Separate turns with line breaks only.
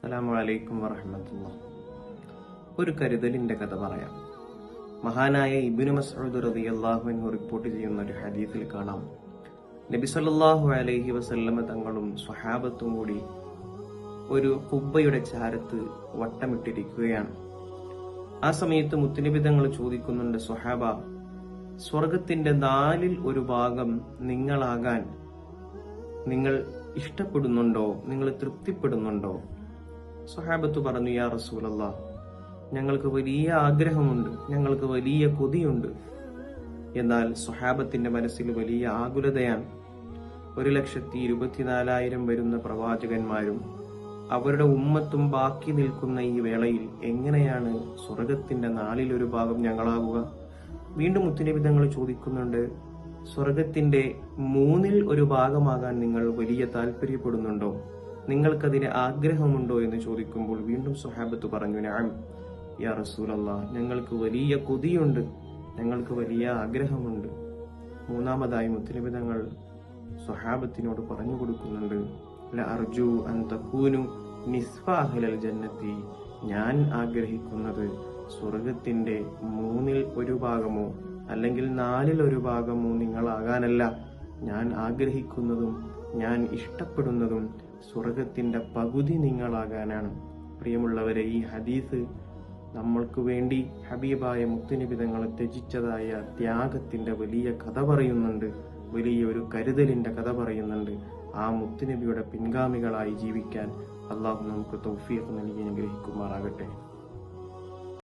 അസ്സലാമു അലൈക്കും വറഹ്മത്തുള്ളാഹി. ഒരു കരുതലിന്റെ കഥ പറയാം. മഹാനായ ഇബ്നു മസ്ഊദ് റളിയല്ലാഹു അൻഹു റിപ്പോർട്ട് ചെയ്യുന്ന ഒരു ഹദീസിൽ കാണാം, നബി സല്ലല്ലാഹു അലൈഹി വസല്ലമ തങ്ങളും സ്വഹാബത്തും കൂടി ഒരു ഖുബ്ബയുടെ ചാരത്ത് വട്ടമിട്ടിരിക്കുകയാണ്. ആ സമയത്ത് മുത്തുനബി തങ്ങൾ ചോദിക്കുന്നുണ്ട്, സ്വഹാബ, സ്വർഗത്തിന്റെ 1/4 നിങ്ങളാകാൻ നിങ്ങൾ ഇഷ്ടപ്പെടുന്നുണ്ടോ, നിങ്ങൾ തൃപ്തിപ്പെടുന്നുണ്ടോ? സ്വഹാബത്ത് പറഞ്ഞു, യാ റസൂലല്ലാഹ്, ഞങ്ങൾക്ക് വലിയ ആഗ്രഹമുണ്ട്, ഞങ്ങൾക്ക് വലിയ കൊതിയുണ്ട്. എന്നാൽ സ്വഹാബത്തിന്റെ മനസ്സിൽ വലിയ ആകുലതയാണ്. 1,24,000 വരുന്ന പ്രവാചകന്മാരും അവരുടെ ഉമ്മത്തും ബാക്കി നിൽക്കുന്ന ഈ വേളയിൽ എങ്ങനെയാണ് സ്വർഗത്തിന്റെ 1/4 ഞങ്ങളാവുക? വീണ്ടും മുത്തുനബി തങ്ങൾ ചോദിക്കുന്നുണ്ട്, സ്വർഗത്തിന്റെ 1/3 നിങ്ങൾ വലിയ താല്പര്യപ്പെടുന്നുണ്ടോ, നിങ്ങൾക്കതിന് ആഗ്രഹമുണ്ടോ എന്ന് ചോദിക്കുമ്പോൾ വീണ്ടും സ്വഹാബത്ത് പറഞ്ഞു, നഅം യാ റസൂലല്ലാഹ്, ഞങ്ങൾക്ക് വലിയ കൊതിയുണ്ട്, ഞങ്ങൾക്ക് വലിയ ആഗ്രഹമുണ്ട്. മൂന്നാമതായി മുത്തുനബി തങ്ങൾ സ്വഹാബത്തിനോട് പറഞ്ഞു കൊടുക്കുന്നുണ്ട്, ലഅർജു അൻ തകൂനു നിസ്ഫ അഹ്ലൽ ജന്നത്തി, ഞാൻ ആഗ്രഹിക്കുന്നത് സ്വർഗത്തിന്റെ 1/3 അല്ലെങ്കിൽ 4/1 നിങ്ങളാകാനല്ല. ഞാൻ ആഗ്രഹിക്കുന്നതും ഞാൻ ഇഷ്ടപ്പെടുന്നതും സ്വർഗത്തിന്റെ പകുതി നിങ്ങളാകാനാണ്. പ്രിയമുള്ളവരെ, ഈ ഹദീസ് നമ്മൾക്ക് വേണ്ടി ഹബീബായ മുത്തുനബി തങ്ങൾ ത്യജിച്ചതായ ത്യാഗത്തിന്റെ വലിയ കഥ പറയുന്നുണ്ട്, വലിയൊരു കരുതലിന്റെ കഥ പറയുന്നുണ്ട്. ആ മുത്തുനബിയുടെ പിൻഗാമികളായി ജീവിക്കാൻ അള്ളാഹു നമുക്ക് തൗഫീഖ് നൽകി അനുഗ്രഹിക്കുമാറാകട്ടെ.